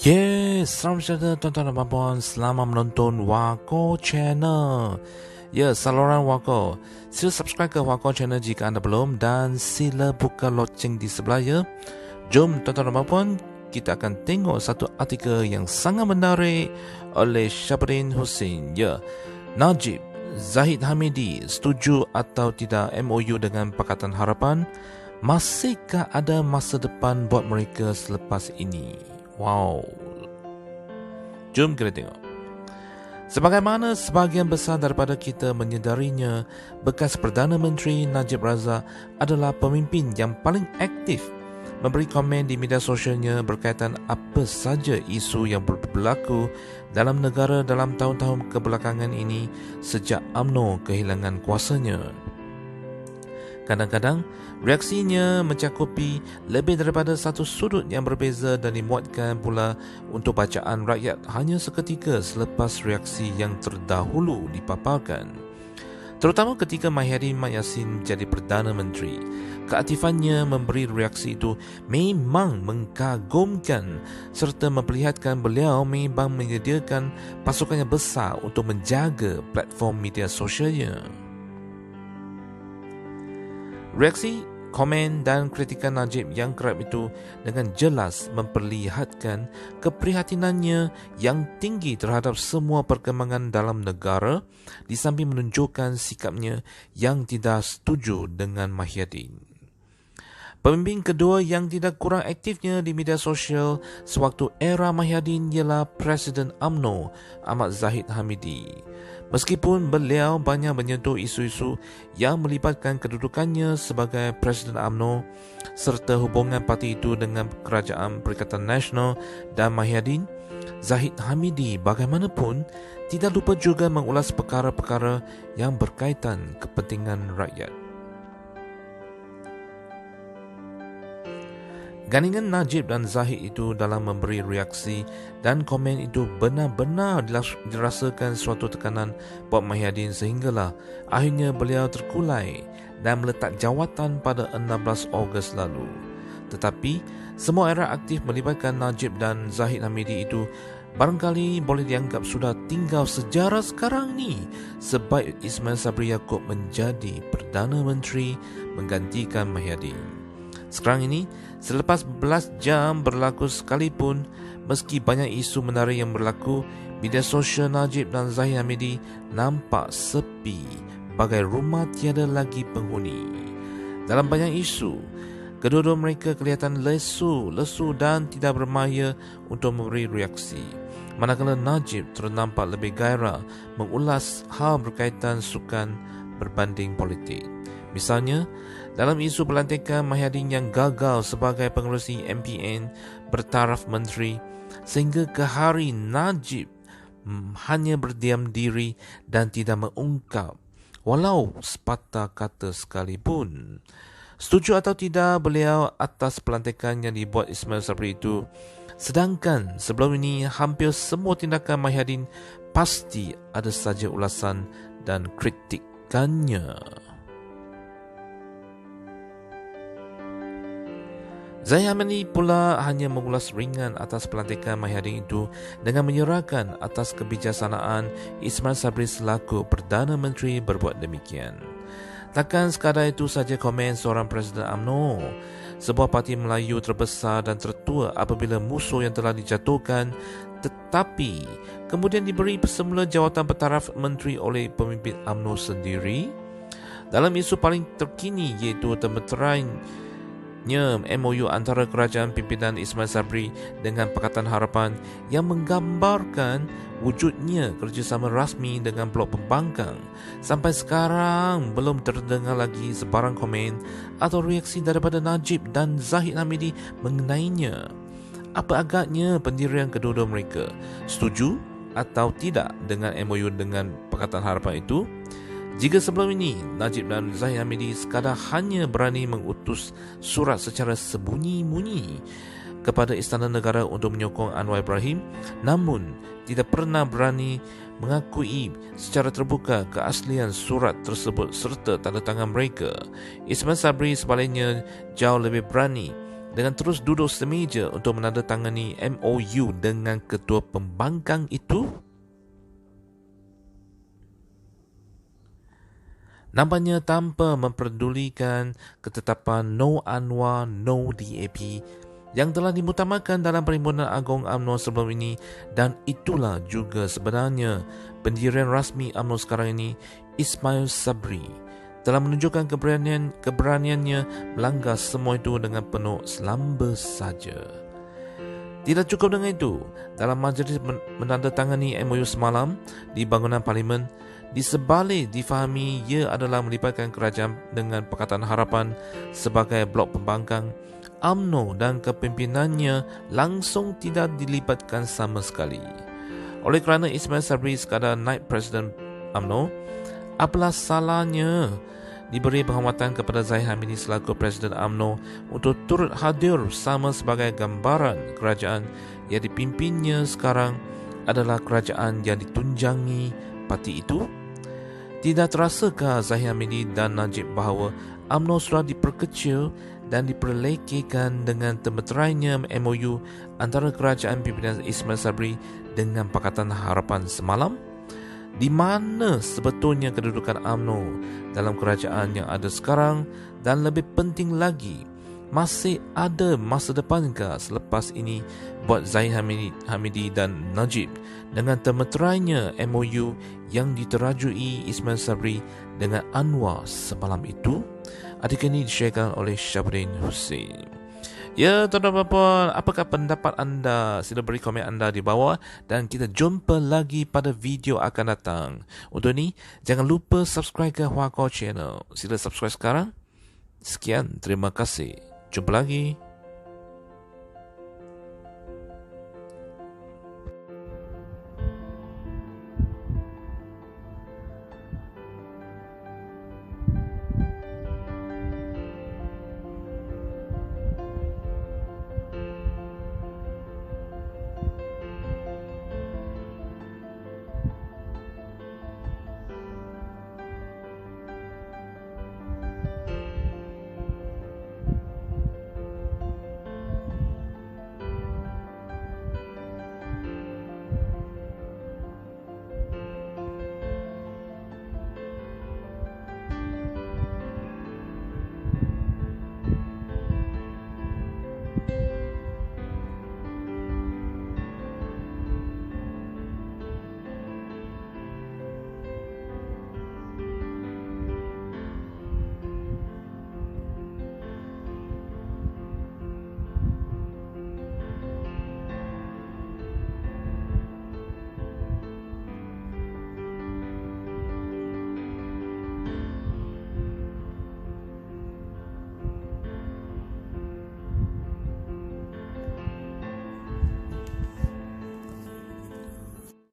Yes, selamat datang tuan-tuan dan puan. Selamat menonton Wako Channel. Ya, saluran Wako. Sila subscribe ke Wako Channel jika anda belum dan sila buka loceng di sebelah ya. Jom tuan-tuan dan puan, kita akan tengok satu artikel yang sangat menarik oleh Syabrin Hussein. Ya, Najib Zahid Hamidi setuju atau tidak MOU dengan Pakatan Harapan? Masihkah ada masa depan buat mereka selepas ini? Wow. Jom kita tengok. Sebagaimana sebahagian besar daripada kita menyedarinya, bekas Perdana Menteri Najib Razak adalah pemimpin yang paling aktif memberi komen di media sosialnya berkaitan apa saja isu yang berlaku dalam negara dalam tahun-tahun kebelakangan ini sejak UMNO kehilangan kuasanya. Kadang-kadang, reaksinya mencakupi lebih daripada satu sudut yang berbeza dan dimuatkan pula untuk bacaan rakyat hanya seketika selepas reaksi yang terdahulu dipaparkan. Terutama ketika Mahyadin Mat Yassin menjadi Perdana Menteri, keaktifannya memberi reaksi itu memang mengagumkan serta memperlihatkan beliau memang menyediakan pasukannya besar untuk menjaga platform media sosialnya. Reaksi, komen dan kritikan Najib yang kerap itu dengan jelas memperlihatkan keprihatinannya yang tinggi terhadap semua perkembangan dalam negara di samping menunjukkan sikapnya yang tidak setuju dengan Mahyadin. Pemimpin kedua yang tidak kurang aktifnya di media sosial sewaktu era Mahyadin ialah Presiden UMNO Ahmad Zahid Hamidi. Meskipun beliau banyak menyentuh isu-isu yang melibatkan kedudukannya sebagai Presiden UMNO serta hubungan parti itu dengan Kerajaan Perikatan Nasional dan Mahyadin, Zahid Hamidi bagaimanapun tidak lupa juga mengulas perkara-perkara yang berkaitan kepentingan rakyat. Gandingan Najib dan Zahid itu dalam memberi reaksi dan komen itu benar-benar dirasakan suatu tekanan buat Mahyadin sehinggalah akhirnya beliau terkulai dan meletak jawatan pada 16 Ogos lalu. Tetapi, semua era aktif melibatkan Najib dan Zahid Hamidi itu barangkali boleh dianggap sudah tinggal sejarah sekarang ni sebaik Ismail Sabri Yaakob menjadi Perdana Menteri menggantikan Mahyadin. Sekarang ini, selepas belas jam berlaku sekalipun, meski banyak isu menarik yang berlaku, media sosial Najib dan Zahid Hamidi nampak sepi, bagai rumah tiada lagi penghuni. Dalam banyak isu, kedua-dua mereka kelihatan lesu dan tidak bermaya untuk memberi reaksi. Manakala Najib ternampak lebih gairah mengulas hal berkaitan sukan berbanding politik. Misalnya, dalam isu pelantikan Mahyadin yang gagal sebagai pengerusi MPN bertaraf menteri, sehingga ke hari Najib hanya berdiam diri dan tidak mengungkap walau sepatah kata sekalipun. Setuju atau tidak beliau atas pelantikan yang dibuat Ismail Sabri itu, sedangkan sebelum ini hampir semua tindakan Mahyadin pasti ada saja ulasan dan kritikannya. Zahid Hamidi pula hanya mengulas ringan atas pelantikan Mahyadin itu dengan menyerahkan atas kebijaksanaan Ismail Sabri selaku Perdana Menteri berbuat demikian. Takkan sekadar itu saja komen seorang Presiden UMNO, sebuah parti Melayu terbesar dan tertua apabila musuh yang telah dijatuhkan, tetapi kemudian diberi semula jawatan bertaraf menteri oleh pemimpin UMNO sendiri. Dalam isu paling terkini iaitu termeterainya MOU antara kerajaan pimpinan Ismail Sabri dengan Pakatan Harapan yang menggambarkan wujudnya kerjasama rasmi dengan Blok Pembangkang, sampai sekarang belum terdengar lagi sebarang komen atau reaksi daripada Najib dan Zahid Hamidi mengenainya. Apa agaknya pendirian kedua-dua mereka? Setuju atau tidak dengan MOU dengan Pakatan Harapan itu? Jika sebelum ini Najib dan Zahid Hamidi sekadar hanya berani mengutus surat secara sembunyi-bunyi kepada Istana Negara untuk menyokong Anwar Ibrahim, namun tidak pernah berani mengakui secara terbuka keaslian surat tersebut serta tanda tangan mereka, Ismail Sabri sebaliknya jauh lebih berani dengan terus duduk semeja untuk menandatangani MOU dengan ketua pembangkang itu? Nampaknya tanpa memperdulikan ketetapan No Anwar, No DAP yang telah dimutamakan dalam Perhimpunan Agung UMNO sebelum ini, dan itulah juga sebenarnya pendirian rasmi UMNO sekarang ini, Ismail Sabri telah menunjukkan keberaniannya melanggar semua itu dengan penuh selamba saja. Tidak cukup dengan itu, dalam majlis menandatangani MOU semalam di bangunan Parlimen, di sebalik difahami ia adalah melibatkan kerajaan dengan Pakatan Harapan sebagai blok pembangkang, UMNO dan kepimpinannya langsung tidak dilibatkan sama sekali. Oleh kerana Ismail Sabri sekadar naib Presiden UMNO, apalah salahnya diberi penghormatan kepada Zahid Hamidi selaku Presiden UMNO untuk turut hadir sama sebagai gambaran kerajaan yang dipimpinnya sekarang adalah kerajaan yang ditunjangi parti itu? Tidak terasakah Zahid Hamidi dan Najib bahawa UMNO sudah diperkecil dan diperlekehkan dengan termeterainya MOU antara kerajaan pimpinan Ismail Sabri dengan Pakatan Harapan semalam? Di mana sebetulnya kedudukan UMNO dalam kerajaan yang ada sekarang, dan lebih penting lagi, masih ada masa depankah selepas ini buat Zahid Hamidi dan Najib dengan termeterainya MOU yang diterajui Ismail Sabri dengan Anwar semalam itu? Artikel ini disyairkan oleh Syabrin Hussein. Ya, tuan-tuan dan puan, apakah pendapat anda? Sila beri komen anda di bawah dan kita jumpa lagi pada video akan datang. Untuk ini, jangan lupa subscribe ke Hua Kor Channel. Sila subscribe sekarang. Sekian, terima kasih. Jumpa lagi.